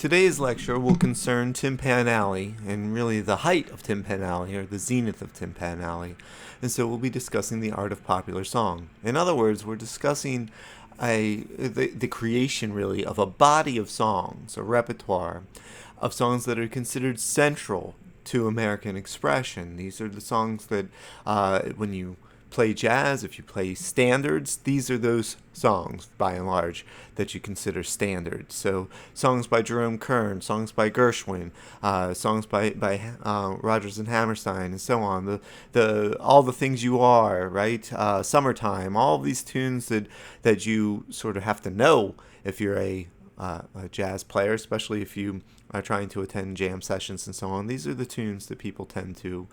Today's lecture will concern Tin Pan Alley, and really the height of Tin Pan Alley, or the zenith of Tin Pan Alley. And so we'll be discussing the art of popular song. In other words, we're discussing the creation, really, of a body of songs, a repertoire of songs that are considered central to American expression. These are the songs that, when you play jazz, if you play standards, these are those songs, by and large, that you consider standards. So songs by Jerome Kern, songs by Gershwin, songs by Rodgers and Hammerstein, and so on. The all the things you are, right? Summertime, all of these tunes that you sort of have to know if you're a jazz player, especially if you are trying to attend jam sessions and so on. These are the tunes that people tend to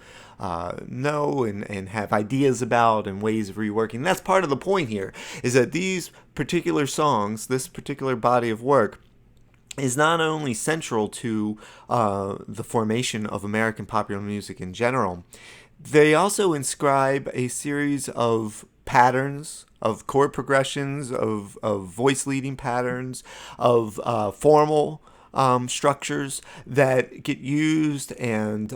know and have ideas about and ways of reworking. That's part of the point here, is that these particular songs, this particular body of work, is not only central to the formation of American popular music in general, they also inscribe a series of patterns, of chord progressions, of voice leading patterns, of formal structures that get used and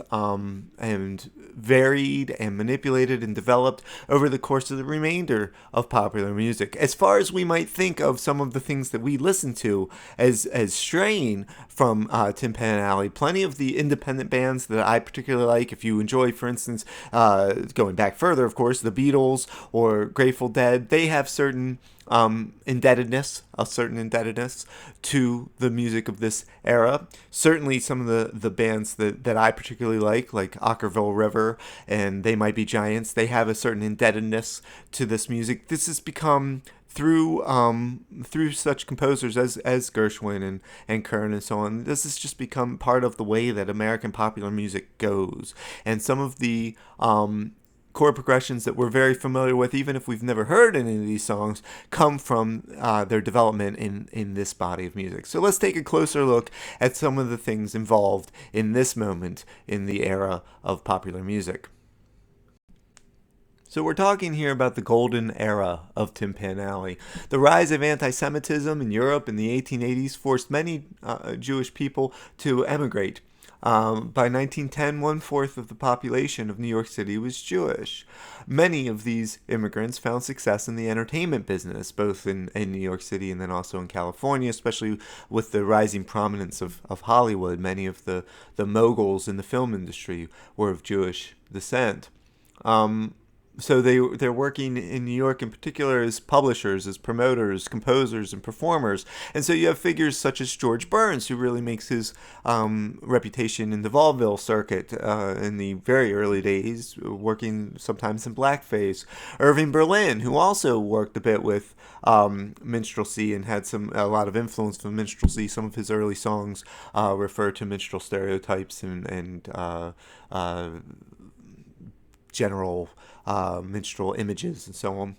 varied and manipulated and developed over the course of the remainder of popular music. As far as we might think of some of the things that we listen to as straying from Tin Pan Alley, plenty of the independent bands that I particularly like, if you enjoy, for instance, going back further, of course, the Beatles or Grateful Dead, they have certain indebtedness to the music of this era. Certainly some of the bands that I particularly like Ockerville River and They Might Be Giants, they have a certain indebtedness to this music. This has become through such composers as Gershwin and Kern and so on. This has just become part of the way that American popular music goes. And some of the chord progressions that we're very familiar with, even if we've never heard any of these songs, come from their development in this body of music. So let's take a closer look at some of the things involved in this moment in the era of popular music. So we're talking here about the golden era of Tin Pan Alley. The rise of anti-Semitism in Europe in the 1880s forced many Jewish people to emigrate. By 1910, 1/4 of the population of New York City was Jewish. Many of these immigrants found success in the entertainment business, both in New York City and then also in California, especially with the rising prominence of Hollywood. Many of the moguls in the film industry were of Jewish descent. So they're working in New York in particular as publishers, as promoters, composers, and performers. And so you have figures such as George Burns, who really makes his reputation in the vaudeville circuit in the very early days, working sometimes in blackface. Irving Berlin, who also worked a bit with minstrelsy and had a lot of influence from minstrelsy. Some of his early songs refer to minstrel stereotypes and general minstrel images and so on.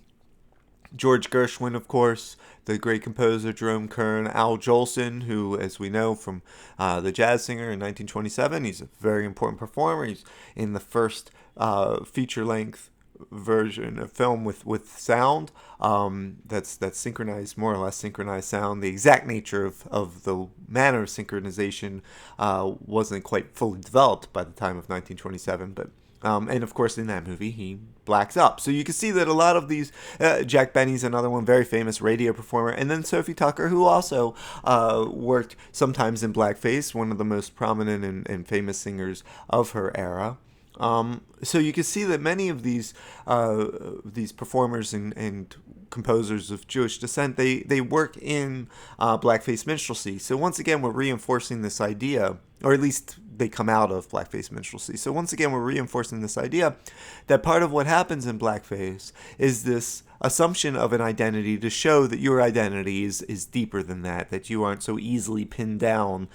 George Gershwin, of course, the great composer Jerome Kern, Al Jolson, who, as we know from The Jazz Singer in 1927, he's a very important performer. He's in the first feature-length version of film with sound that's synchronized, more or less synchronized sound. The exact nature of the manner of synchronization wasn't quite fully developed by the time of 1927, but and of course, in that movie, he blacks up. So you can see that a lot of these, Jack Benny's another one, very famous radio performer, and then Sophie Tucker, who also worked sometimes in blackface, one of the most prominent and famous singers of her era. So you can see that many of these performers and composers of Jewish descent, they work in blackface minstrelsy. So once again, we're reinforcing this idea, or at least they come out of blackface minstrelsy. So once again, we're reinforcing this idea that part of what happens in blackface is this assumption of an identity to show that your identity is deeper than that you aren't so easily pinned down,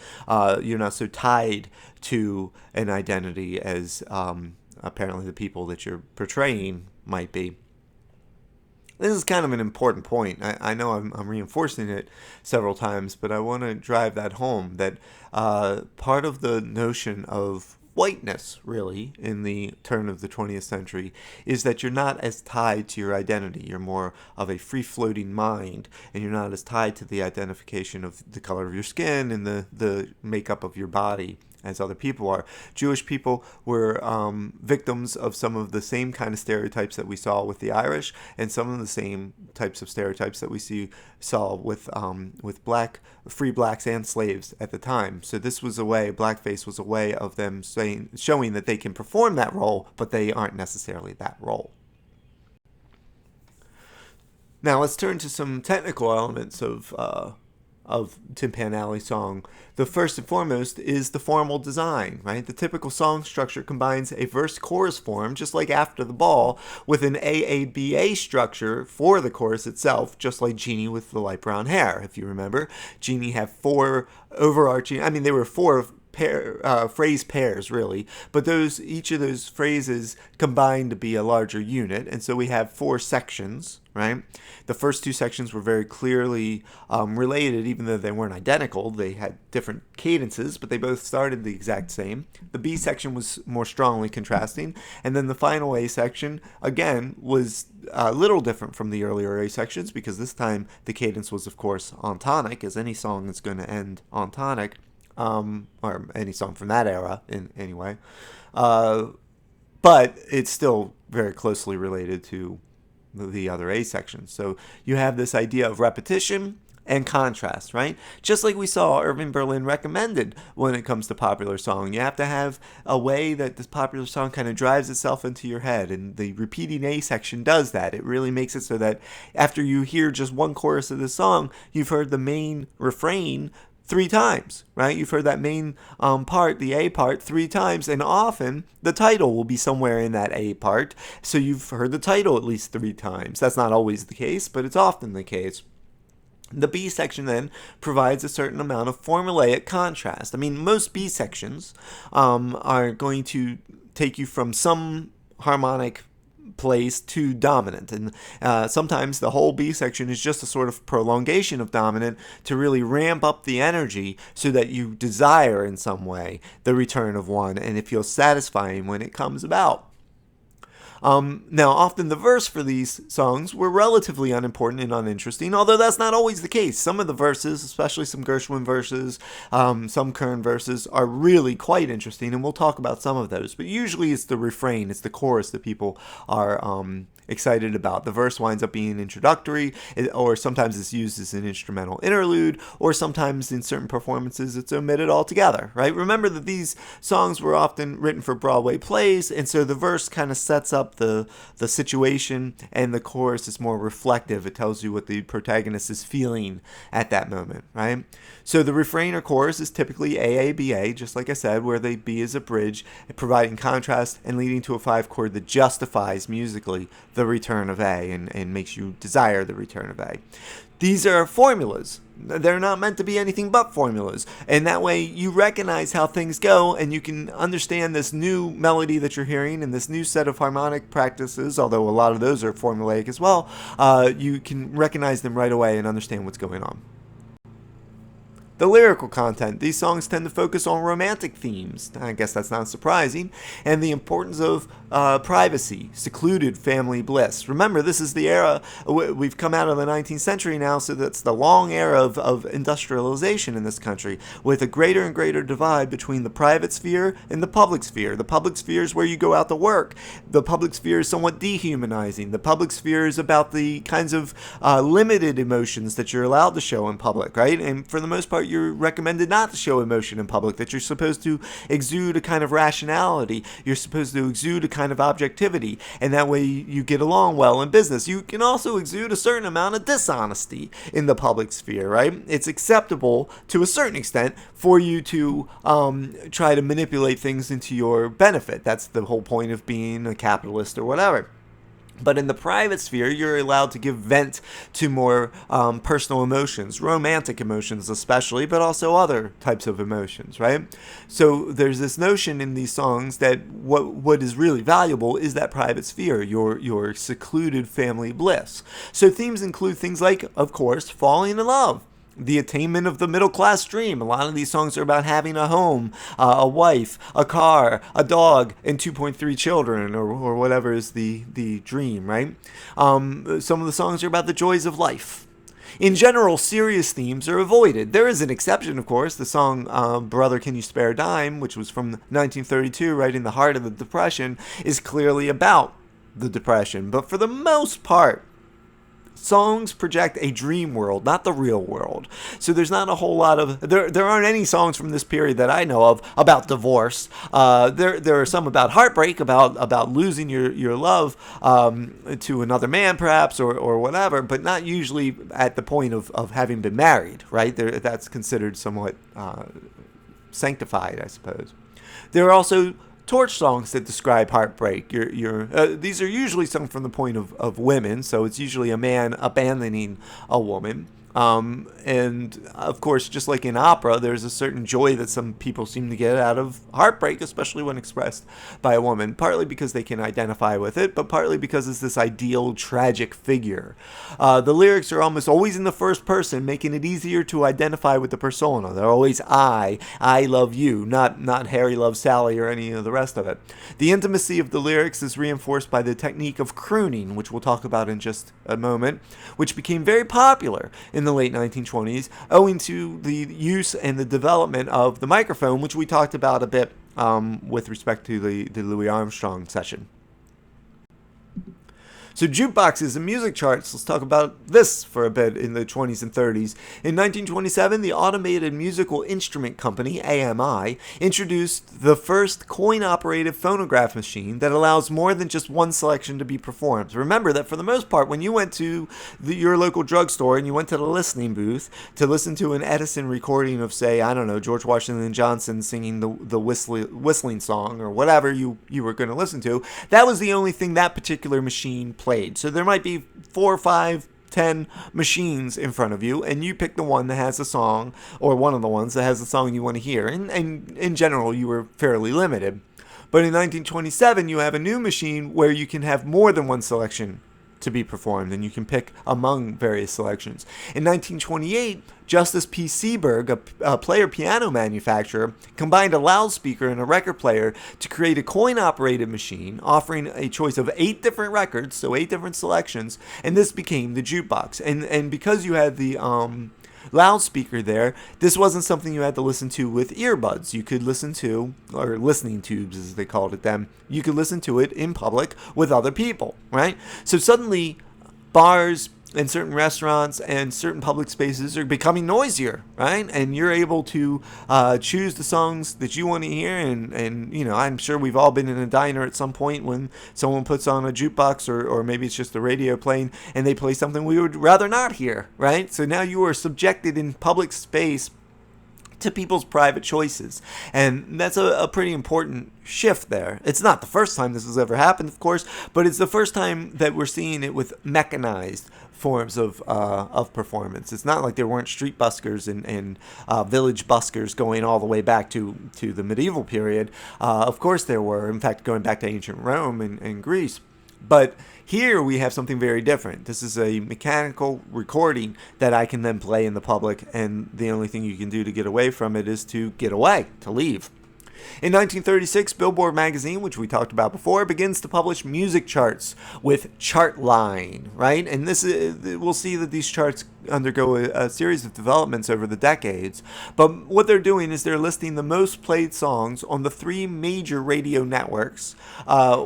you're not so tied to an identity as apparently the people that you're portraying might be. This is kind of an important point. I know I'm reinforcing it several times, but I want to drive that home, that part of the notion of whiteness, really, in the turn of the 20th century, is that you're not as tied to your identity. You're more of a free-floating mind, and you're not as tied to the identification of the color of your skin and the makeup of your body as other people are. Jewish people were victims of some of the same kind of stereotypes that we saw with the Irish, and some of the same types of stereotypes that we saw with free blacks and slaves at the time. So this was a way, blackface was a way of them showing that they can perform that role, but they aren't necessarily that role. Now let's turn to some technical elements of Tin Pan Alley song. The first and foremost is the formal design, right? The typical song structure combines a verse-chorus form, just like After the Ball, with an AABA structure for the chorus itself, just like Jeannie with the light brown hair. If you remember, Jeannie had four overarching, they were four phrase pairs, really, but each of those phrases combined to be a larger unit, and so we have four sections, right? The first two sections were very clearly related, even though they weren't identical. They had different cadences, but they both started the exact same. The B section was more strongly contrasting, and then the final A section, again, was a little different from the earlier A sections, because this time the cadence was, of course, on tonic, as any song is going to end on tonic. Or any song from that era, anyway. But it's still very closely related to the other A sections. So you have this idea of repetition and contrast, right? Just like we saw Irving Berlin recommended when it comes to popular song. You have to have a way that this popular song kind of drives itself into your head, and the repeating A section does that. It really makes it so that after you hear just one chorus of the song, you've heard the main refrain 3 times, right? You've heard that main part, the A part, 3 times, and often the title will be somewhere in that A part, so you've heard the title at least 3 times. That's not always the case, but it's often the case. The B section then provides a certain amount of formulaic contrast. Most B sections are going to take you from some harmonic place to dominant, and sometimes the whole B section is just a sort of prolongation of dominant to really ramp up the energy so that you desire in some way the return of one, and it feels satisfying when it comes about. Now, often the verse for these songs were relatively unimportant and uninteresting, although that's not always the case. Some of the verses, especially some Gershwin verses, some Kern verses, are really quite interesting, and we'll talk about some of those. But usually it's the refrain, it's the chorus that people are excited about. The verse winds up being introductory, or sometimes it's used as an instrumental interlude, or sometimes in certain performances it's omitted altogether, right? Remember that these songs were often written for Broadway plays, and so the verse kind of sets up the situation, and the chorus is more reflective. It tells you what the protagonist is feeling at that moment, right? So the refrain or chorus is typically AABA, just like I said, where the B is a bridge, providing contrast and leading to a 5 chord that justifies musically the return of A and makes you desire the return of A. These are formulas. They're not meant to be anything but formulas. And that way you recognize how things go, and you can understand this new melody that you're hearing and this new set of harmonic practices, although a lot of those are formulaic as well. You can recognize them right away and understand what's going on. The lyrical content. These songs tend to focus on romantic themes. I guess that's not surprising. And the importance of privacy, secluded family bliss. Remember, this is the era, we've come out of the 19th century now, so that's the long era of industrialization in this country, with a greater and greater divide between the private sphere and the public sphere. The public sphere is where you go out to work. The public sphere is somewhat dehumanizing. The public sphere is about the kinds of limited emotions that you're allowed to show in public, right? And for the most part, you're recommended not to show emotion in public, that you're supposed to exude a kind of rationality. You're supposed to exude a kind of objectivity, and that way you get along well in business. You can also exude a certain amount of dishonesty in the public sphere, right? It's acceptable to a certain extent for you to try to manipulate things into your benefit. That's the whole point of being a capitalist or whatever. But in the private sphere, you're allowed to give vent to more personal emotions, romantic emotions especially, but also other types of emotions, right? So there's this notion in these songs that what is really valuable is that private sphere, your secluded family bliss. So themes include things like, of course, falling in love. the attainment of the middle class dream. A lot of these songs are about having a home, a wife, a car, a dog, and 2.3 children, or whatever is the dream, right? Some of the songs are about the joys of life. In general, serious themes are avoided. There is an exception, of course. The song Brother, Can You Spare a Dime, which was from 1932, right in the heart of the Depression, is clearly about the Depression. But for the most part, songs project a dream world, not the real world. So there's not a whole lot of... There aren't any songs from this period that I know of about divorce. There are some about heartbreak, about losing your love to another man, perhaps, or whatever, but not usually at the point of having been married, right? That's considered somewhat sanctified, I suppose. There are also torch songs that describe heartbreak. These are usually sung from the point of women, so it's usually a man abandoning a woman. And of course, just like in opera, there's a certain joy that some people seem to get out of heartbreak, especially when expressed by a woman, partly because they can identify with it, but partly because it's this ideal tragic figure. The lyrics are almost always in the first person, making it easier to identify with the persona. They're always I love you, not Harry loves Sally or any of the rest of it. The intimacy of the lyrics is reinforced by the technique of crooning, which we'll talk about in just a moment, which became very popular in the late 1920s, owing to the use and the development of the microphone, which we talked about a bit with respect to the Louis Armstrong session. So jukeboxes and music charts, let's talk about this for a bit in the 20s and 30s. In 1927, the Automated Musical Instrument Company, AMI, introduced the first coin-operated phonograph machine that allows more than just one selection to be performed. Remember that for the most part, when you went to your local drugstore and you went to the listening booth to listen to an Edison recording of, say, I don't know, George Washington Johnson singing the whistling song or whatever you were going to listen to, that was the only thing that particular machine played. So there might be 4, 5, 10 machines in front of you, and you pick the one that has a song, or one of the ones that has the song you want to hear. And in general, you were fairly limited. But in 1927, you have a new machine where you can have more than one selection to be performed, and you can pick among various selections. In 1928, Justus P. Seeberg, a player piano manufacturer, combined a loudspeaker and a record player to create a coin-operated machine offering a choice of 8 different records, so 8 different selections, and this became the jukebox. And because you had the loudspeaker there, this wasn't something you had to listen to with earbuds. You could listen to, or listening tubes as they called it then, you could listen to it in public with other people, right? So suddenly bars and certain restaurants and certain public spaces are becoming noisier, right? And you're able to choose the songs that you want to hear. And you know, I'm sure we've all been in a diner at some point when someone puts on a jukebox, or maybe it's just the radio playing, and they play something we would rather not hear, right? So now you are subjected in public space to people's private choices. And that's a pretty important shift there. It's not the first time this has ever happened, of course, but it's the first time that we're seeing it with mechanized forms of performance. It's not like there weren't street buskers and village buskers going all the way back to the medieval period. Of course there were, in fact, going back to ancient Rome and Greece. But here we have something very different. This is a mechanical recording that I can then play in the public, and the only thing you can do to get away from it is to get away, to leave. In 1936, Billboard magazine, which we talked about before, begins to publish music charts with Chartline, right? And this we'll see that these charts undergo a series of developments over the decades. But what they're doing is they're listing the most played songs on the 3 major radio networks,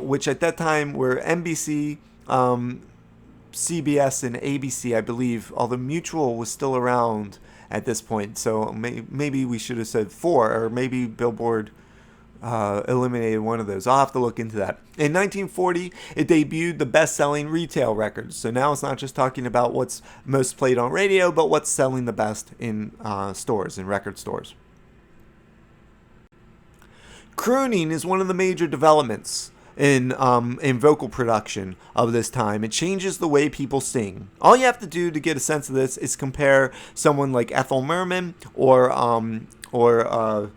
which at that time were NBC, CBS, and ABC, I believe, although Mutual was still around at this point. So maybe we should have said 4, or maybe Billboard eliminated one of those. I'll have to look into that. In 1940, it debuted the best-selling retail records. So now it's not just talking about what's most played on radio, but what's selling the best in stores, in record stores. Crooning is one of the major developments in vocal production of this time. It changes the way people sing. All you have to do to get a sense of this is compare someone like Ethel Merman or Al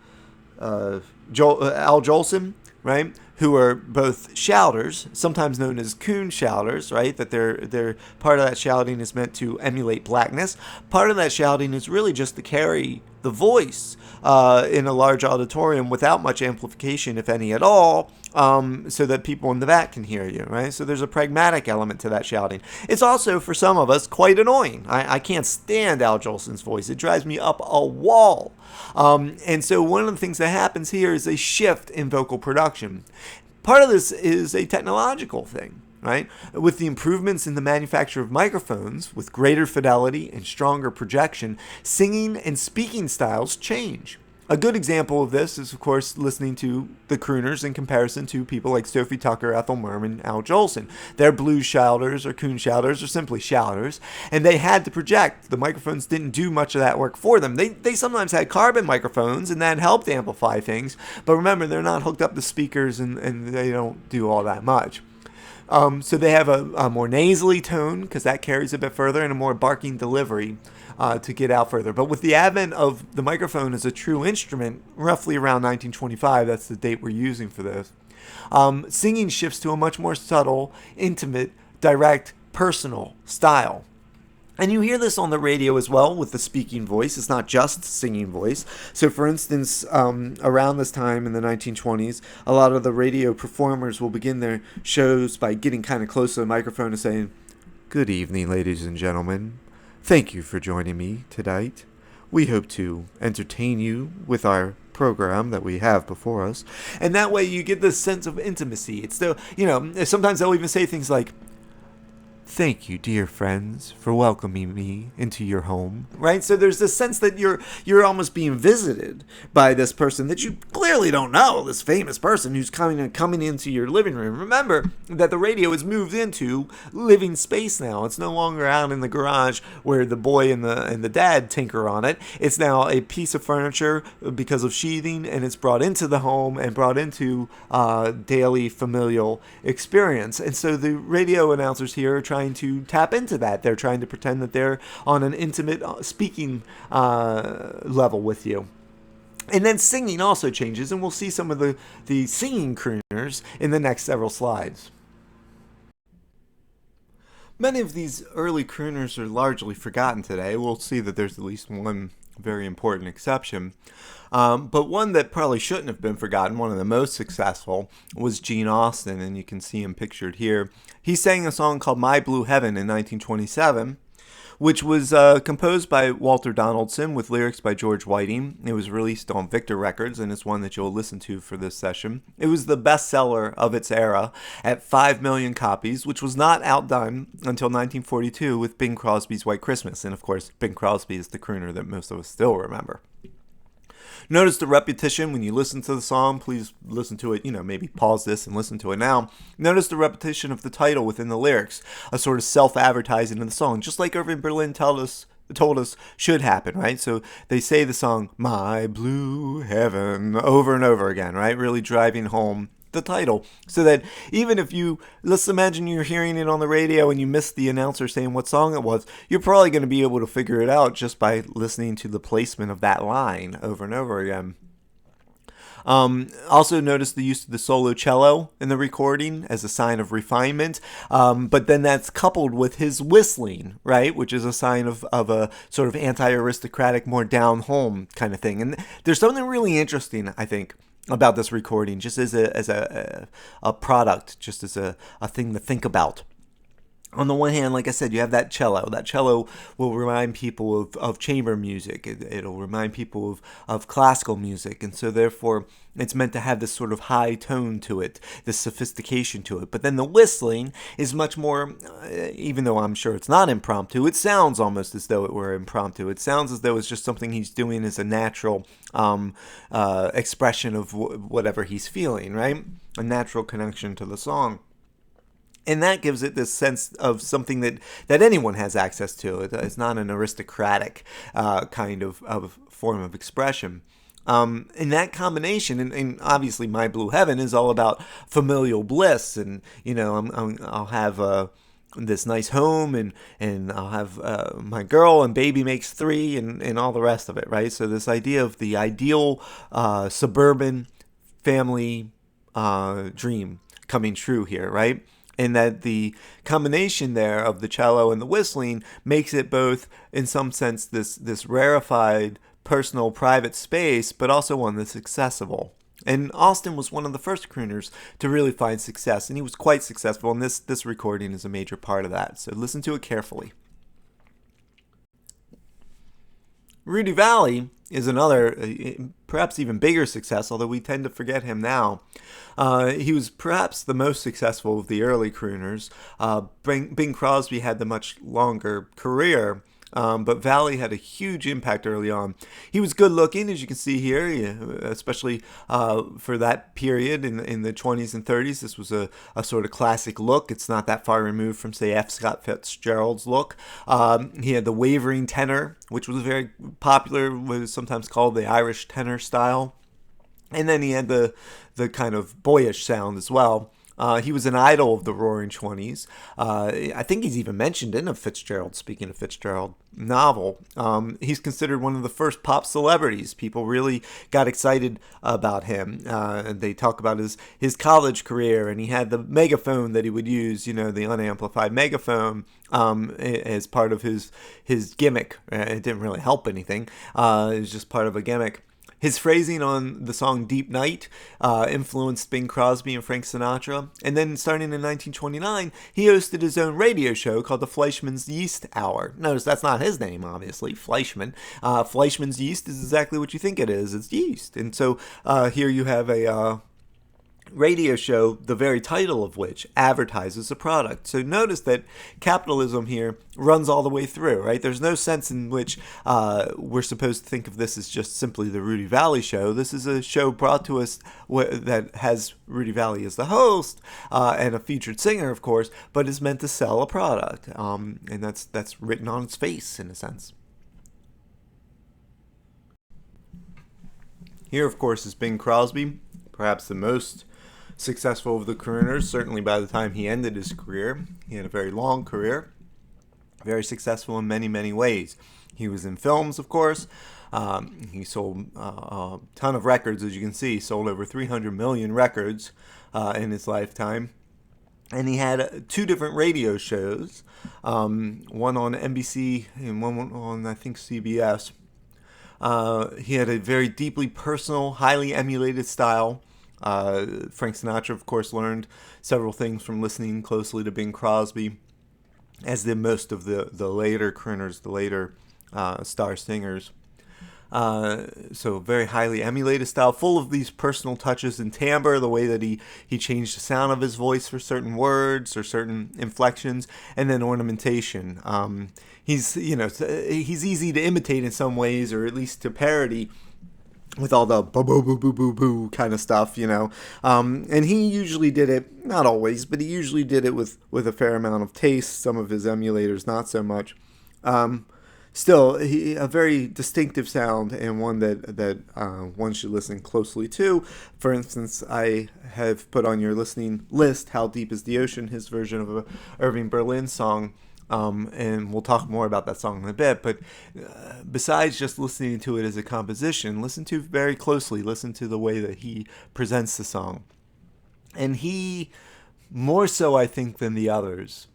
Jolson, right? who are both shouters, sometimes known as coon shouters, right? That they're part of that shouting is meant to emulate blackness. Part of that shouting is really just to carry the voice in a large auditorium without much amplification, if any at all, so that people in the back can hear you, right? So there's a pragmatic element to that shouting. It's also, for some of us, quite annoying. I can't stand Al Jolson's voice. It drives me up a wall. And so one of the things that happens here is a shift in vocal production. Part of this is a technological thing, right? With the improvements in the manufacture of microphones, with greater fidelity and stronger projection, singing and speaking styles change. A good example of this is, of course, listening to the crooners in comparison to people like Sophie Tucker, Ethel Merman, Al Jolson. They're blues shouters or coon shouters or simply shouters, and they had to project. The microphones didn't do much of that work for them. They sometimes had carbon microphones, and that helped amplify things, but remember, they're not hooked up to speakers, and they don't do all that much. So they have a more nasally tone, because that carries a bit further, and a more barking delivery to get out further. But with the advent of the microphone as a true instrument, roughly around 1925, that's the date we're using for this, singing shifts to a much more subtle, intimate, direct, personal style. And you hear this on the radio as well with the speaking voice. It's not just singing voice. So, for instance, around this time in the 1920s, a lot of the radio performers will begin their shows by getting kind of close to the microphone and saying, "Good evening, ladies and gentlemen. Thank you for joining me tonight. We hope to entertain you with our program that we have before us." And that way you get this sense of intimacy. It's still, sometimes they'll even say things like, "Thank you, dear friends, for welcoming me into your home." Right? So there's this sense that you're almost being visited by this person that you clearly don't know, this famous person who's coming into your living room. Remember that the radio has moved into living space now. It's no longer out in the garage where the boy and the dad tinker on it. It's now a piece of furniture because of sheathing, and it's brought into the home and brought into daily familial experience. And so the radio announcers here are trying to tap into that. They're trying to pretend that they're on an intimate speaking level with you. And then singing also changes, and we'll see some of the singing crooners in the next several slides. Many of these early crooners are largely forgotten today. We'll see that there's at least one very important exception. But one that probably shouldn't have been forgotten, one of the most successful, was Gene Austin, and you can see him pictured here. He sang a song called "My Blue Heaven" in 1927, which was composed by Walter Donaldson with lyrics by George Whiting. It was released on Victor Records, and it's one that you'll listen to for this session. It was the bestseller of its era at 5 million copies, which was not outdone until 1942 with Bing Crosby's White Christmas. And of course, Bing Crosby is the crooner that most of us still remember. Notice the repetition when you listen to the song. Please listen to it, maybe pause this and listen to it now. Notice the repetition of the title within the lyrics, a sort of self-advertising of the song, just like Irving Berlin told us should happen, right? So they say the song, "My Blue Heaven," over and over again, right? Really driving home the title, so that even if let's imagine you're hearing it on the radio and you missed the announcer saying what song it was, you're probably going to be able to figure it out just by listening to the placement of that line over and over again. Also notice the use of the solo cello in the recording as a sign of refinement, but then that's coupled with his whistling, right, which is a sign of a sort of anti-aristocratic, more down-home kind of thing. And there's something really interesting, I think, about this recording, just as a product, just as a thing to think about. On the one hand, like I said, you have that cello. That cello will remind people of chamber music. It'll remind people of classical music. And so therefore, it's meant to have this sort of high tone to it, this sophistication to it. But then the whistling is much more, even though I'm sure it's not impromptu, it sounds almost as though it were impromptu. It sounds as though it's just something he's doing as a natural expression of whatever he's feeling, right? A natural connection to the song. And that gives it this sense of something that anyone has access to. It's not an aristocratic kind of form of expression. And that combination, and obviously My Blue Heaven is all about familial bliss. And, I'll have this nice home, and I'll have my girl, and baby makes 3, and all the rest of it, right? So this idea of the ideal suburban family dream coming true here, right? And that the combination there of the cello and the whistling makes it both, in some sense, this rarefied personal private space, but also one that's accessible. And Austin was one of the first crooners to really find success, and he was quite successful, and this recording is a major part of that. So listen to it carefully. Rudy Vallée is another, perhaps even bigger success, although we tend to forget him now. He was perhaps the most successful of the early crooners. Bing Crosby had the much longer career, but Vallée had a huge impact early on. He was good looking, as you can see here, especially for that period in the 20s and 30s. This was a sort of classic look. It's not that far removed from, say, F. Scott Fitzgerald's look. He had the wavering tenor, which was very popular, was sometimes called the Irish tenor style. And then he had the kind of boyish sound as well. He was an idol of the Roaring Twenties. I think he's even mentioned in a Fitzgerald, speaking of Fitzgerald, novel. He's considered one of the first pop celebrities. People really got excited about him. And they talk about his college career, and he had the megaphone that he would use, the unamplified megaphone, as part of his gimmick. It didn't really help anything. It was just part of a gimmick. His phrasing on the song Deep Night influenced Bing Crosby and Frank Sinatra. And then starting in 1929, he hosted his own radio show called the Fleischmann's Yeast Hour. Notice that's not his name, obviously, Fleischmann. Fleischmann's Yeast is exactly what you think it is. It's yeast. And so here you have a radio show, the very title of which advertises a product. So notice that capitalism here runs all the way through, right? There's no sense in which we're supposed to think of this as just simply the Rudy Vallée show. This is a show brought to us that has Rudy Vallée as the host and a featured singer, of course, but is meant to sell a product. And that's written on its face, in a sense. Here, of course, is Bing Crosby, perhaps the most successful of the crooners, certainly by the time he ended his career. He had a very long career, very successful in many, many ways. He was in films, of course. He sold a ton of records, as you can see. He sold over 300 million records in his lifetime. And he had two different radio shows, one on NBC and one on, I think, CBS. He had a very deeply personal, highly emulated style. Frank Sinatra, of course, learned several things from listening closely to Bing Crosby, as did most of the later crooners, the later star singers. So very highly emulated style, full of these personal touches and timbre, the way that he changed the sound of his voice for certain words or certain inflections, and then ornamentation. He's easy to imitate in some ways, or at least to parody, with all the boo boo boo boo boo boo kind of stuff, and he usually did it, not always, but he usually did it with a fair amount of taste. Some of his emulators not so much. Still, a very distinctive sound, and one that one should listen closely to. For instance, I have put on your listening list "How Deep Is the Ocean," his version of a Irving Berlin song. And we'll talk more about that song in a bit, but besides just listening to it as a composition, listen to it very closely, listen to the way that he presents the song. And he, more so I think than the others,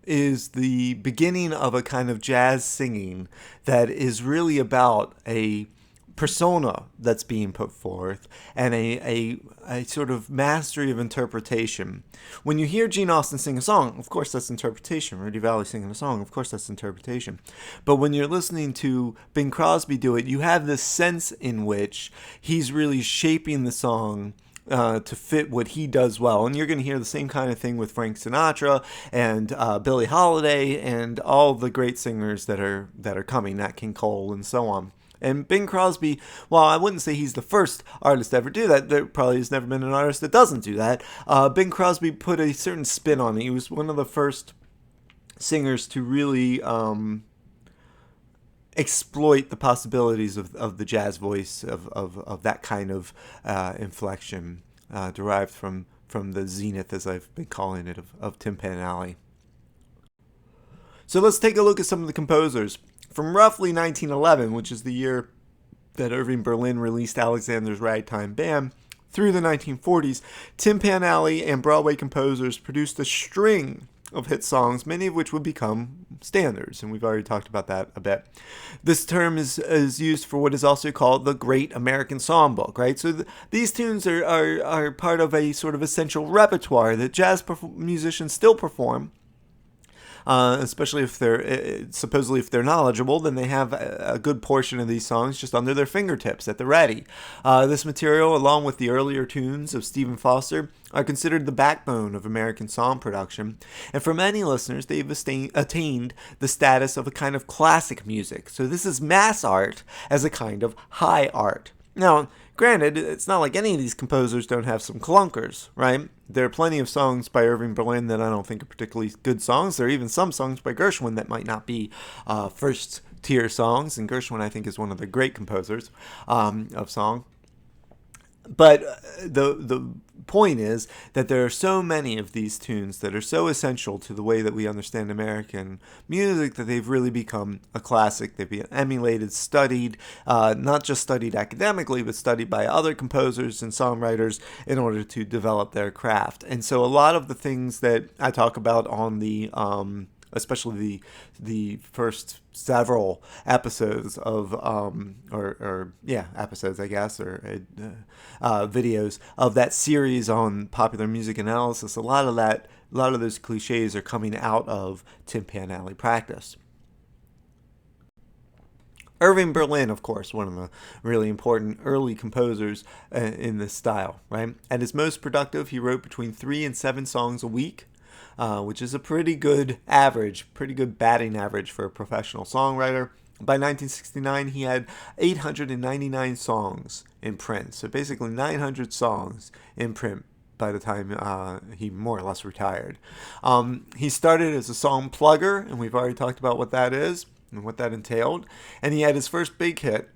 is the beginning of a kind of jazz singing that is really about a persona that's being put forth, and a sort of mastery of interpretation. When you hear Gene Austin sing a song, of course that's interpretation. Rudy Vallée singing a song, of course that's interpretation. But when you're listening to Bing Crosby do it, you have this sense in which he's really shaping the song to fit what he does well. And you're going to hear the same kind of thing with Frank Sinatra and Billie Holiday and all the great singers that are coming, Nat King Cole and so on. And Bing Crosby, while I wouldn't say he's the first artist to ever do that, there probably has never been an artist that doesn't do that. Bing Crosby put a certain spin on it. He was one of the first singers to really exploit the possibilities of the jazz voice, of that kind of inflection derived from the zenith, as I've been calling it, of Tin Pan Alley. So let's take a look at some of the composers. From roughly 1911, which is the year that Irving Berlin released Alexander's Ragtime Band, through the 1940s, Tin Pan Alley and Broadway composers produced a string of hit songs, many of which would become standards, and we've already talked about that a bit. This term is used for what is also called the Great American Songbook, right? So these tunes are part of a sort of essential repertoire that jazz musicians still perform. Especially if they're supposedly if they're knowledgeable, then they have a good portion of these songs just under their fingertips at the ready. This material, along with the earlier tunes of Stephen Foster, are considered the backbone of American song production, and for many listeners, they've attained the status of a kind of classic music. So this is mass art as a kind of high art. Now, granted, it's not like any of these composers don't have some clunkers, right? There are plenty of songs by Irving Berlin that I don't think are particularly good songs. There are even some songs by Gershwin that might not be first-tier songs, and Gershwin, I think, is one of the great composers of song. But the point is that there are so many of these tunes that are so essential to the way that we understand American music that they've really become a classic. They've been emulated, studied, not just studied academically, but studied by other composers and songwriters in order to develop their craft. And so a lot of the things that I talk about on the especially the first several episodes of episodes, I guess, or videos of that series on popular music analysis. A lot of those cliches are coming out of Tin Pan Alley practice. Irving Berlin, of course, one of the really important early composers in this style, right? At his most productive, he wrote between 3 and 7 songs a week. Which is a pretty good average, pretty good batting average for a professional songwriter. By 1969, he had 899 songs in print, so basically 900 songs in print by the time he more or less retired. He started as a song plugger, and we've already talked about what that is and what that entailed. And he had his first big hit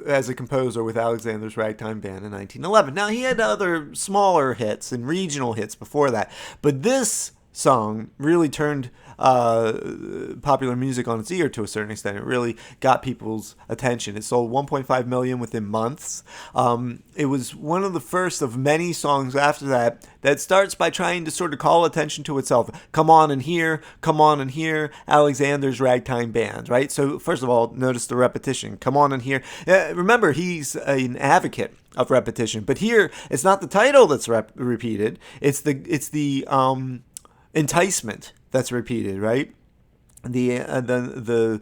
as a composer with Alexander's Ragtime Band in 1911. Now, he had other smaller hits and regional hits before that, but this song really turned popular music on its ear to a certain extent. It really got people's attention. It sold 1.5 million within months. It was one of the first of many songs after that starts by trying to sort of call attention to itself. Come on and hear, Alexander's Ragtime Band, right? So first of all, notice the repetition. Come on and hear. Remember, he's an advocate of repetition, but here it's not the title that's repeated. It's the enticement that's repeated, right? The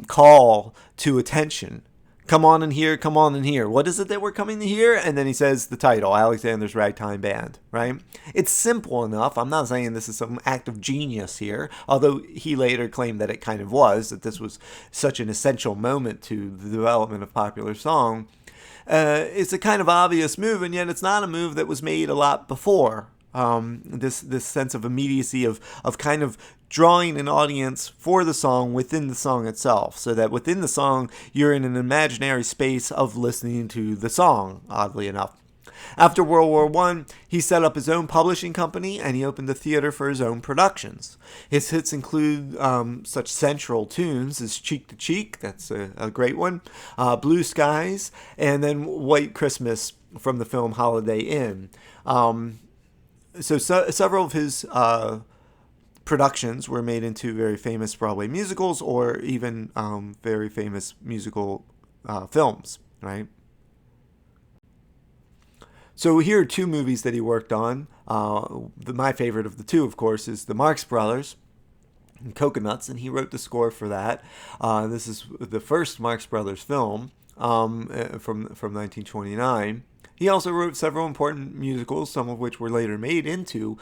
call to attention. Come on and hear. What is it that we're coming to hear? And then he says the title, Alexander's Ragtime Band, right? It's simple enough. I'm not saying this is some act of genius here, although he later claimed that it kind of was, that this was such an essential moment to the development of popular song. It's a kind of obvious move, and yet it's not a move that was made a lot before. This sense of immediacy of kind of drawing an audience for the song within the song itself, so that within the song you're in an imaginary space of listening to the song, oddly enough. After World War I, he set up his own publishing company and he opened a theater for his own productions. His hits include such central tunes as Cheek to Cheek, that's a great one, Blue Skies, and then White Christmas from the film Holiday Inn. So several of his productions were made into very famous Broadway musicals or even very famous musical films, right? So here are 2 movies that he worked on. My favorite of the 2, of course, is The Marx Brothers and Coconuts, and he wrote the score for that. This is the first Marx Brothers film from 1929. He also wrote several important musicals, some of which were later made into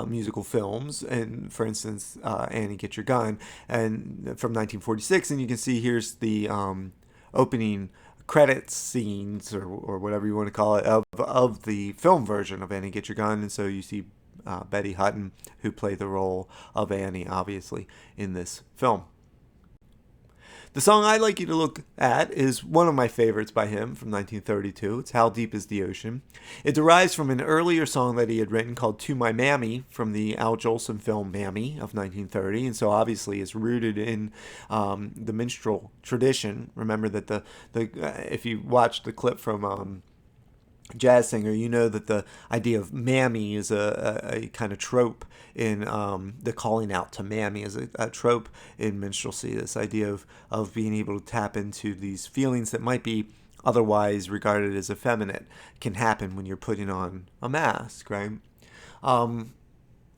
musical films, and for instance, Annie, Get Your Gun, and from 1946. And you can see here's the opening credits scenes, or whatever you want to call it, of the film version of Annie, Get Your Gun. And so you see Betty Hutton, who played the role of Annie, obviously, in this film. The song I'd like you to look at is one of my favorites by him from 1932. It's How Deep Is the Ocean. It derives from an earlier song that he had written called To My Mammy from the Al Jolson film Mammy of 1930. And so obviously it's rooted in the minstrel tradition. Remember that if you watch the clip from jazz singer, you know that the idea of mammy is a kind of trope in the calling out to mammy is a trope in minstrelsy. This idea of being able to tap into these feelings that might be otherwise regarded as effeminate can happen when you're putting on a mask, right? Um,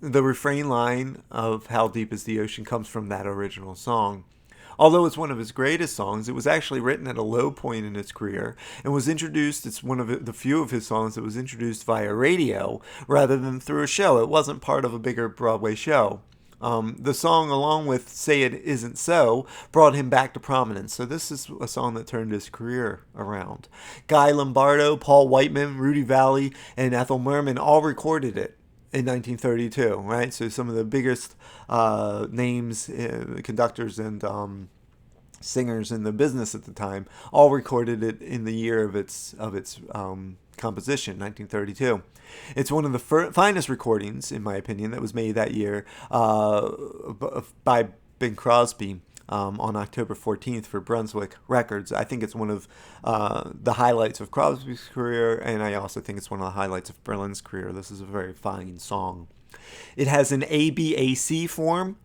the refrain line of "How Deep Is the Ocean" comes from that original song. Although it's one of his greatest songs, it was actually written at a low point in his career and was introduced. It's one of the few of his songs that was introduced via radio rather than through a show. It wasn't part of a bigger Broadway show. The song, along with "Say It Isn't So," brought him back to prominence. So this is a song that turned his career around. Guy Lombardo, Paul Whiteman, Rudy Valley, and Ethel Merman all recorded it in 1932, right? So some of the biggest names, conductors and singers in the business at the time, all recorded it in the year of its composition, 1932. It's one of the finest recordings, in my opinion, that was made that year by Bing Crosby. On October 14th for Brunswick Records. I think it's one of the highlights of Crosby's career, and I also think it's one of the highlights of Berlin's career. This is a very fine song. It has an ABAC form,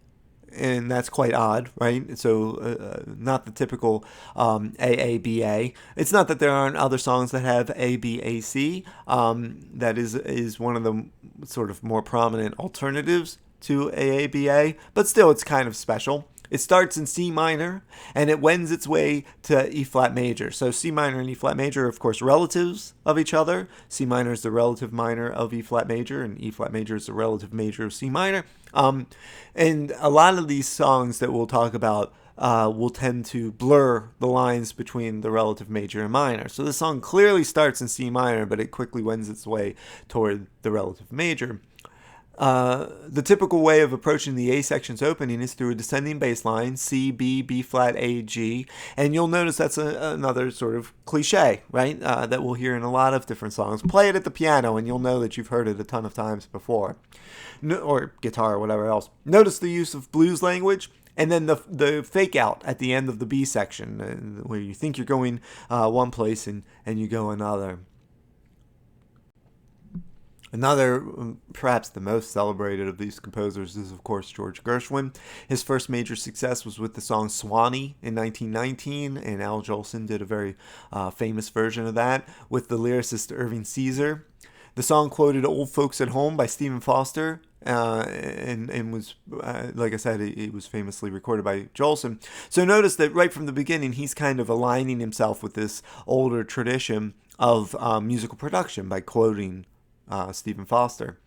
and that's quite odd, right? So not the typical AABA. It's not that there aren't other songs that have ABAC. That is one of the sort of more prominent alternatives to AABA, but still it's kind of special. It starts in C minor, and it wends its way to E flat major. So C minor and E flat major are, of course, relatives of each other. C minor is the relative minor of E flat major, and E flat major is the relative major of C minor. And a lot of these songs that we'll talk about will tend to blur the lines between the relative major and minor. So the song clearly starts in C minor, but it quickly wends its way toward the relative major. The typical way of approaching the A section's opening is through a descending bass line, C, B, B flat, A, G, and you'll notice that's another sort of cliche, right, that we'll hear in a lot of different songs. Play it at the piano and you'll know that you've heard it a ton of times before, or guitar or whatever else. Notice the use of blues language. And then the fake out at the end of the B section, where you think you're going one place and you go another. Another, perhaps the most celebrated of these composers is, of course, George Gershwin. His first major success was with the song Swanee in 1919, and Al Jolson did a very famous version of that with the lyricist Irving Caesar. The song quoted Old Folks at Home by Stephen Foster, and was, like I said, it was famously recorded by Jolson. So notice that right from the beginning, he's kind of aligning himself with this older tradition of musical production by quoting Stephen Foster.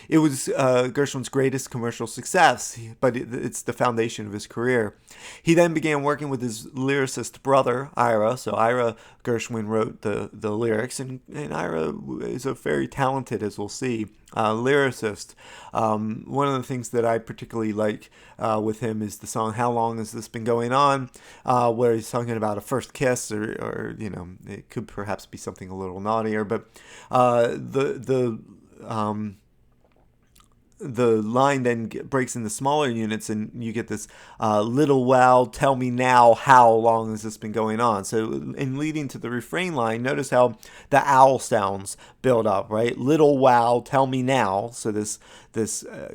It was Gershwin's greatest commercial success, but it's the foundation of his career. He then began working with his lyricist brother, Ira. So Ira Gershwin wrote the lyrics, and Ira is a very talented, as we'll see, lyricist. One of the things that I particularly like with him is the song "How Long Has This Been Going On," where he's talking about a first kiss, or it could perhaps be something a little naughtier, but the line then breaks into smaller units, and you get this little while, tell me now, how long has this been going on? So in leading to the refrain line, notice how the owl sounds build up, right? Little while, tell me now. So this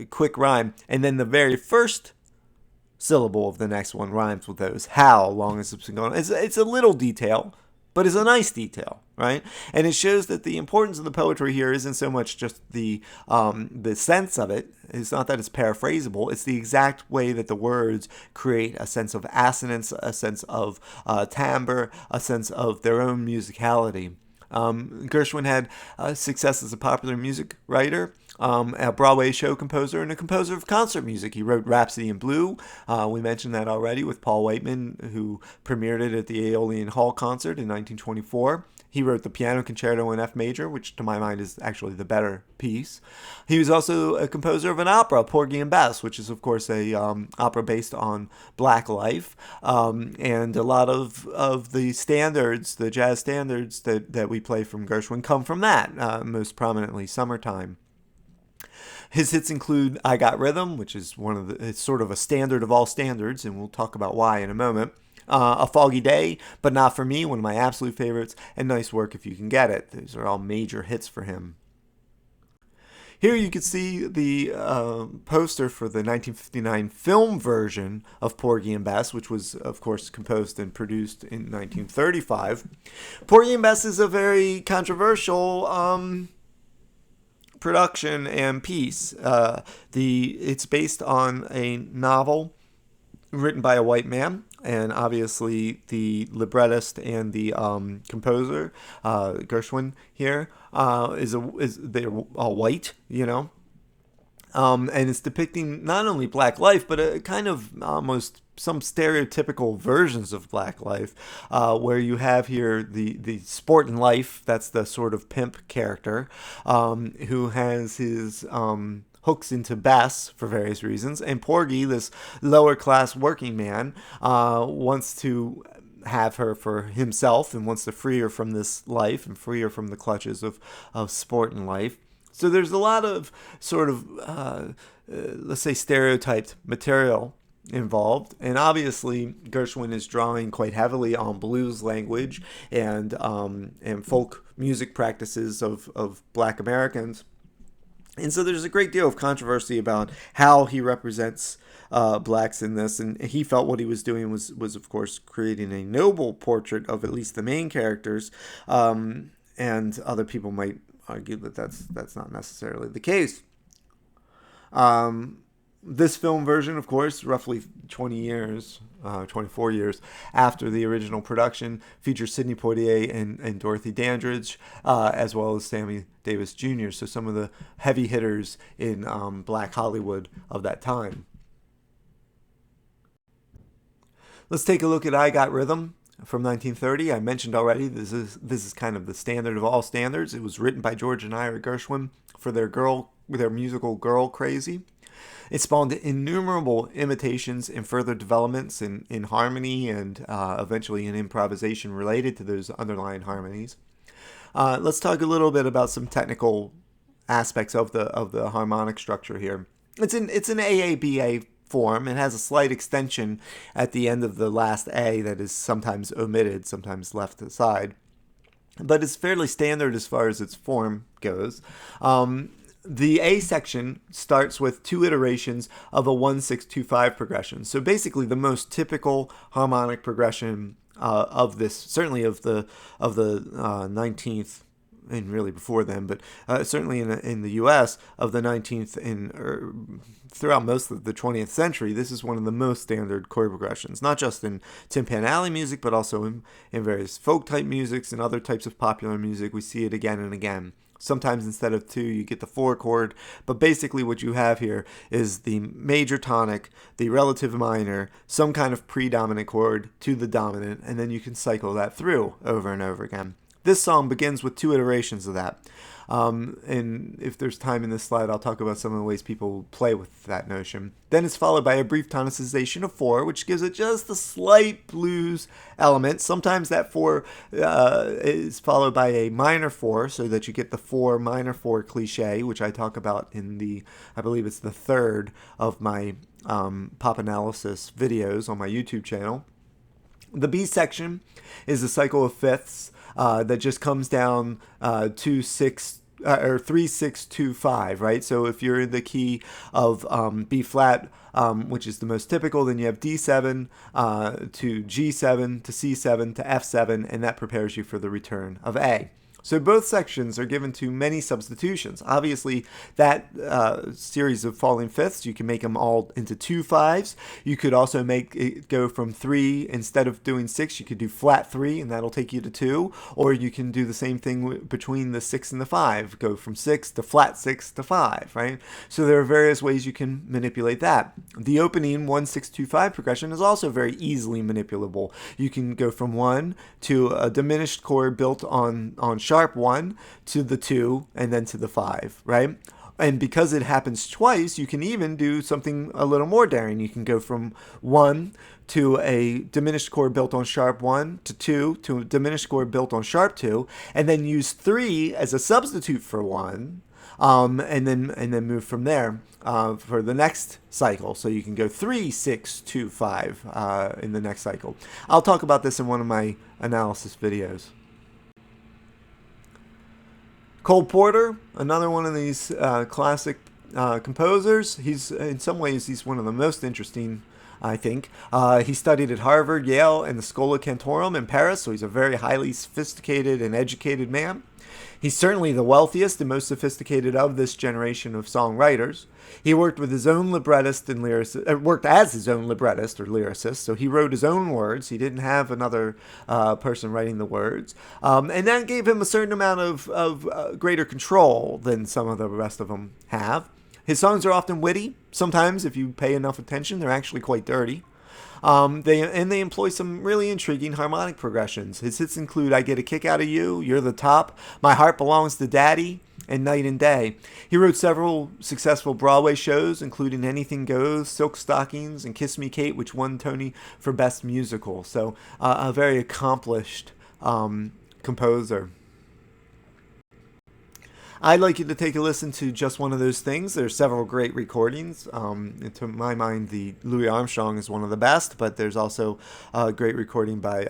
quick rhyme, and then the very first syllable of the next one rhymes with those. How long has this been going on? It's a little detail, but it's a nice detail, right? And it shows that the importance of the poetry here isn't so much just the sense of it. It's not that it's paraphrasable. It's the exact way that the words create a sense of assonance, a sense of timbre, a sense of their own musicality. Gershwin had success as a popular music writer, a Broadway show composer, and a composer of concert music. He wrote Rhapsody in Blue. We mentioned that already with Paul Whiteman, who premiered it at the Aeolian Hall concert in 1924. He wrote the Piano Concerto in F major, which to my mind is actually the better piece. He was also a composer of an opera, Porgy and Bess, which is, of course, a opera based on Black life. And a lot of the standards, the jazz standards that we play from Gershwin come from that, most prominently Summertime. His hits include I Got Rhythm, which is it's sort of a standard of all standards, and we'll talk about why in a moment. A Foggy Day, but Not For Me, one of my absolute favorites, and Nice Work If You Can Get It. These are all major hits for him. Here you can see the poster for the 1959 film version of Porgy and Bess, which was, of course, composed and produced in 1935. Porgy and Bess is a very controversial production and piece. It's based on a novel written by a white man, and obviously the librettist and the composer, Gershwin here, they're all white, and it's depicting not only black life, but a kind of almost some stereotypical versions of black life, where you have here the sport and life, that's the sort of pimp character, who has his hooks into Bess for various reasons, and Porgy, this lower class working man, wants to have her for himself and wants to free her from this life and free her from the clutches of sport and life. So there's a lot of sort of, let's say, stereotyped material involved, and obviously Gershwin is drawing quite heavily on blues language and folk music practices of Black Americans. And so there's a great deal of controversy about how he represents blacks in this, and he felt what he was doing was of course creating a noble portrait of at least the main characters, and other people might argue that that's not necessarily the case. This film version, of course, roughly 24 years after the original production, features Sidney Poitier and Dorothy Dandridge, as well as Sammy Davis Jr., so some of the heavy hitters in Black Hollywood of that time. Let's take a look at I Got Rhythm from 1930. I mentioned already this is kind of the standard of all standards. It was written by George and Ira Gershwin for their musical Girl Crazy. It spawned innumerable imitations and further developments in harmony and eventually in improvisation related to those underlying harmonies. Let's talk a little bit about some technical aspects of the harmonic structure here. It's an AABA form. It has a slight extension at the end of the last A that is sometimes omitted, sometimes left aside. But it's fairly standard as far as its form goes. The A section starts with two iterations of a 1-6-2-5 progression. So basically the most typical harmonic progression of this, certainly of the 19th, and really before then, but certainly in the U.S. of the 19th and throughout most of the 20th century, this is one of the most standard chord progressions, not just in Tin Pan Alley music, but also in various folk-type musics and other types of popular music. We see it again and again. Sometimes instead of 2, you get the 4 chord, but basically what you have here is the major tonic, the relative minor, some kind of predominant chord to the dominant, and then you can cycle that through over and over again. This song begins with 2 iterations of that. And if there's time in this slide, I'll talk about some of the ways people play with that notion. Then it's followed by a brief tonicization of 4, which gives it just a slight blues element. Sometimes that 4 is followed by a minor 4, so that you get the 4 minor 4 cliche, which I talk about in I believe it's the 3rd of my pop analysis videos on my YouTube channel. The B section is a cycle of fifths that just comes down 2-6 or 3-6-2-5, right? So if you're in the key of B flat, which is the most typical, then you have D7 to G7 to C7 to F7, and that prepares you for the return of A. So both sections are given to many substitutions. Obviously, that series of falling fifths, you can make them all into 2 5s. You could also make it go from 3, instead of doing 6, you could do flat 3, and that'll take you to 2. Or you can do the same thing between the 6 and the 5, go from 6 to flat 6 to 5, right? So there are various ways you can manipulate that. The opening 1-6-2-5 progression is also very easily manipulable. You can go from 1 to a diminished chord built on sharp 1 to the 2 and then to the 5, right? And because it happens twice, you can even do something a little more daring. You can go from 1 to a diminished chord built on sharp 1 to 2 to a diminished chord built on sharp 2, and then use 3 as a substitute for 1. and then move from there for the next cycle. So you can go 3, 6, 2, 5 in the next cycle. I'll talk about this in one of my analysis videos. Cole Porter, another one of these classic composers. He's in some ways he's one of the most interesting, I think. He studied at Harvard, Yale, and the Schola Cantorum in Paris, so he's a very highly sophisticated and educated man. He's certainly the wealthiest and most sophisticated of this generation of songwriters. He worked with his own librettist and lyricist, worked as his own librettist or lyricist, so he wrote his own words. He didn't have another person writing the words. And that gave him a certain amount of greater control than some of the rest of them have. His songs are often witty. Sometimes, if you pay enough attention, they're actually quite dirty. They employ some really intriguing harmonic progressions. His hits include I Get a Kick Out of You, You're the Top, My Heart Belongs to Daddy, and Night and Day. He wrote several successful Broadway shows, including Anything Goes, Silk Stockings, and Kiss Me Kate, which won Tony for Best Musical. So a very accomplished composer. I'd like you to take a listen to just one of those things. There's several great recordings. And to my mind, the Louis Armstrong is one of the best, but there's also a great recording by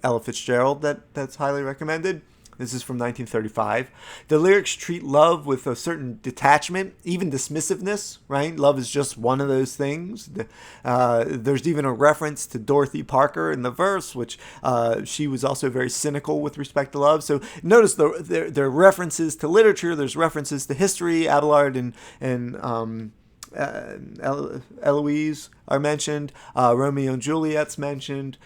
Ella Fitzgerald that's highly recommended. This is from 1935. The lyrics treat love with a certain detachment, even dismissiveness, right? Love is just one of those things. There's even a reference to Dorothy Parker in the verse, which she was also very cynical with respect to love. So notice there are references to literature. There's references to history. Abelard and Eloise are mentioned. Romeo and Juliet's mentioned.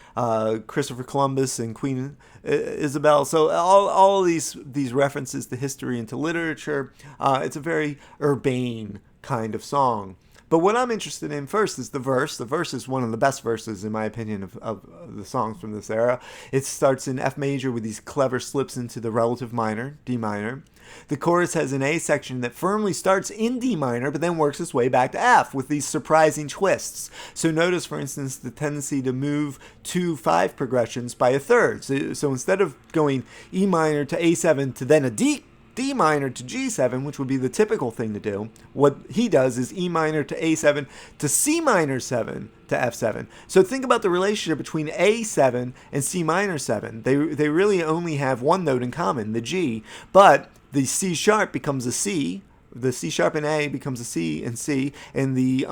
Christopher Columbus and Queen Isabel. So all these references to history and to literature. It's a very urbane kind of song. But what I'm interested in first is the verse. The verse is one of the best verses, in my opinion, of the songs from this era. It starts in F major with these clever slips into the relative minor, D minor. The chorus has an A section that firmly starts in D minor, but then works its way back to F with these surprising twists. So notice, for instance, the tendency to move 2/5 progressions by a third. So instead of going E minor to A7 to then a D minor to G7, which would be the typical thing to do, what he does is E minor to A7 to C minor 7 to F7. So think about the relationship between A7 and C minor 7. They really only have one note in common, the G, but the C sharp becomes a C, the C sharp in A becomes a C in C, and the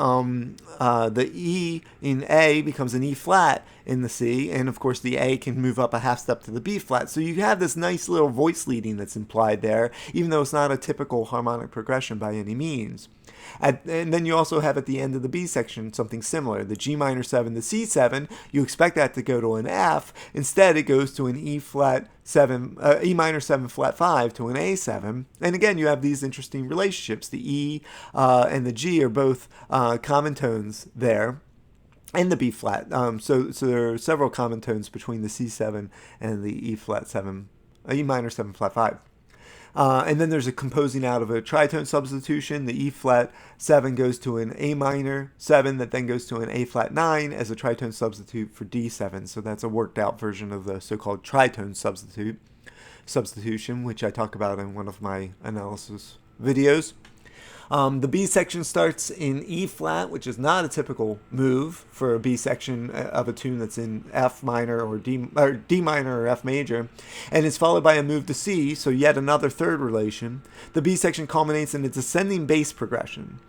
E in A becomes an E flat in the C, and of course the A can move up a half step to the B flat. So you have this nice little voice leading that's implied there, even though it's not a typical harmonic progression by any means. And then you also have at the end of the B section something similar. The G minor 7, the C7, you expect that to go to an F. Instead, it goes to an E flat 7, E minor 7 flat 5 to an A7. And again, you have these interesting relationships. The E and the G are both common tones there. And the B flat. So there are several common tones between the C7 and the E flat 7, E minor 7 flat 5. And then there's a composing out of a tritone substitution. The E flat 7 goes to an A minor 7 that then goes to an A flat 9 as a tritone substitute for D7. So that's a worked out version of the so-called tritone substitution, which I talk about in one of my analysis videos. The B section starts in E flat, which is not a typical move for a B section of a tune that's in F minor or D minor or F major, and it's followed by a move to C, so yet another third relation. The B section culminates in a descending bass progression.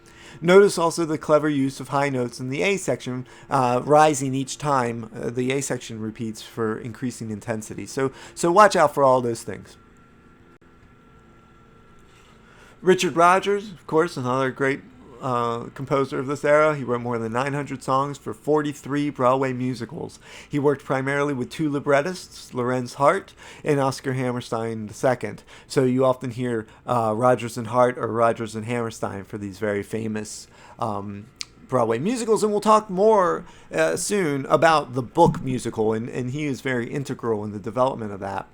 Notice also the clever use of high notes in the A section, rising each time the A section repeats for increasing intensity. So watch out for all those things. Richard Rodgers, of course, another great composer of this era. He wrote more than 900 songs for 43 Broadway musicals. He worked primarily with two librettists, Lorenz Hart and Oscar Hammerstein II. So you often hear Rodgers and Hart or Rodgers and Hammerstein for these very famous Broadway musicals, and we'll talk more soon about the book musical, and he is very integral in the development of that.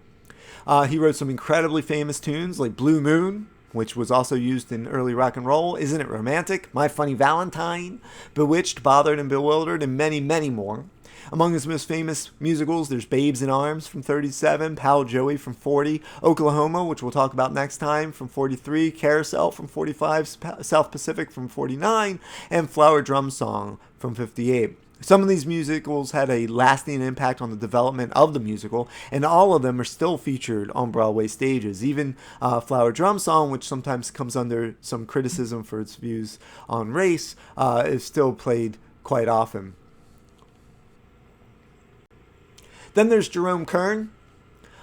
He wrote some incredibly famous tunes like Blue Moon, which was also used in early rock and roll, Isn't It Romantic, My Funny Valentine, Bewitched, Bothered and Bewildered, and many, many more. Among his most famous musicals, there's Babes in Arms from 37, Pal Joey from 40, Oklahoma, which we'll talk about next time, from 43, Carousel from 45, South Pacific from 49, and Flower Drum Song from 58. Some of these musicals had a lasting impact on the development of the musical, and all of them are still featured on Broadway stages. Even Flower Drum Song, which sometimes comes under some criticism for its views on race, is still played quite often. Then there's Jerome Kern.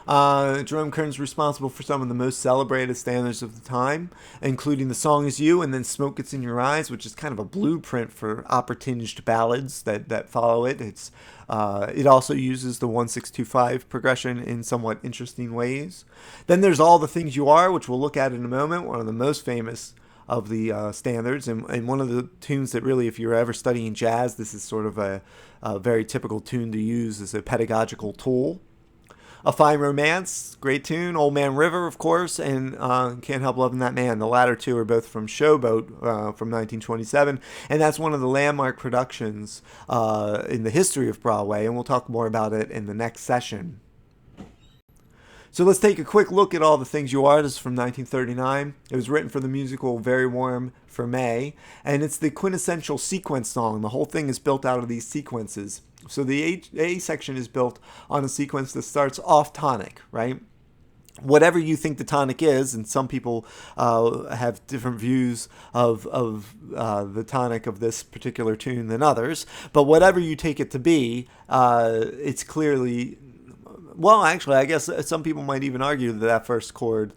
Jerome Kern's responsible for some of the most celebrated standards of the time, including The Song Is You and then Smoke Gets in Your Eyes, which is kind of a blueprint for opera-tinged ballads that follow it. It also uses the 1-6-2-5 progression in somewhat interesting ways. Then there's All the Things You Are, which we'll look at in a moment, one of the most famous of the standards, and one of the tunes that really, if you're ever studying jazz, this is sort of a very typical tune to use as a pedagogical tool. A Fine Romance, great tune. Old Man River, of course, and Can't Help Loving That Man. The latter two are both from Showboat from 1927, and that's one of the landmark productions in the history of Broadway, and we'll talk more about it in the next session. So let's take a quick look at All the Things You Are. This is from 1939. It was written for the musical Very Warm for May, and it's the quintessential sequence song. The whole thing is built out of these sequences. So the A section is built on a sequence that starts off tonic, right? Whatever you think the tonic is, and some people have different views of the tonic of this particular tune than others, but whatever you take it to be, it's clearly... Well, actually, I guess some people might even argue that first chord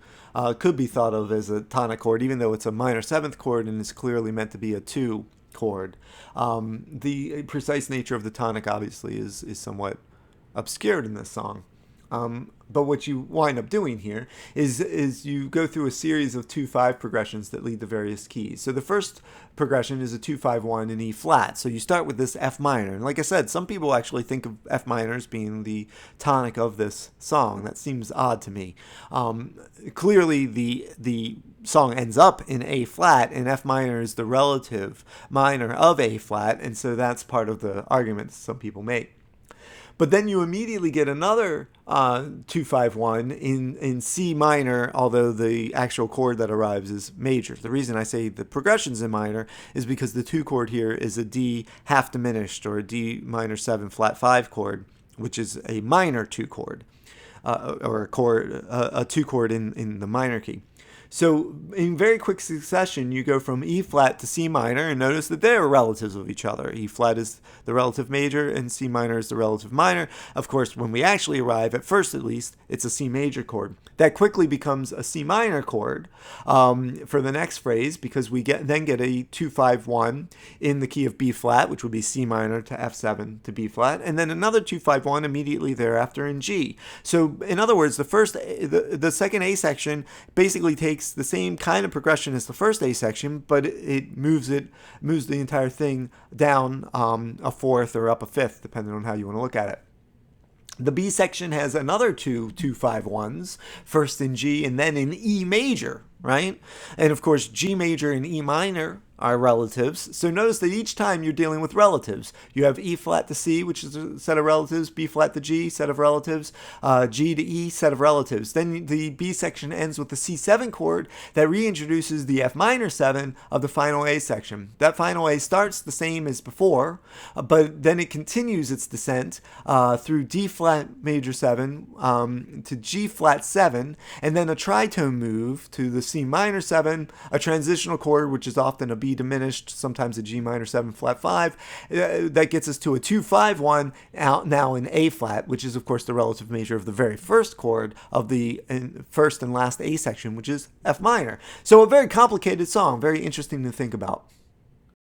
could be thought of as a tonic chord, even though it's a minor seventh chord and is clearly meant to be a 2 chord. The precise nature of the tonic, obviously, is somewhat obscured in this song. But what you wind up doing here is you go through a series of 2-5 progressions that lead to various keys. So the first progression is a 2-5-1 in E flat. So you start with this F minor. And like I said, some people actually think of F minor as being the tonic of this song. That seems odd to me. Clearly, the song ends up in A flat, and F minor is the relative minor of A flat, and so that's part of the argument that some people make. But then you immediately get another 2-5-1 in C minor, although the actual chord that arrives is major. The reason I say the progression's in minor is because the 2 chord here is a D half diminished, or a D minor 7 flat 5 chord, which is a minor 2 chord, or a 2 chord in the minor key. So in very quick succession, you go from E flat to C minor, and notice that they're relatives of each other. E flat is the relative major, and C minor is the relative minor. Of course, when we actually arrive, at first at least, it's a C major chord. That quickly becomes a C minor chord for the next phrase, because we then get a 2-5-1 in the key of B flat, which would be C minor to F7 to B flat, and then another 2-5-1 immediately thereafter in G. So in other words, the second A section basically takes the same kind of progression as the first A section, but it moves the entire thing down a fourth or up a fifth, depending on how you want to look at it. The B section has another 2-5-1s, first in G and then in E major, right? And of course, G major and E minor are relatives. So notice that each time you're dealing with relatives. You have E flat to C, which is a set of relatives, B flat to G, set of relatives, G to E, set of relatives. Then the B section ends with the C7 chord that reintroduces the F minor 7 of the final A section. That final A starts the same as before, but then it continues its descent through D flat major 7 to G flat 7, and then a tritone move to the C minor 7, a transitional chord, which is often a B diminished, sometimes a G minor 7 flat 5. That gets us to a 2-5-1 now in A flat, which is of course the relative major of the very first chord of the first and last A section, which is F minor. So a very complicated song, very interesting to think about.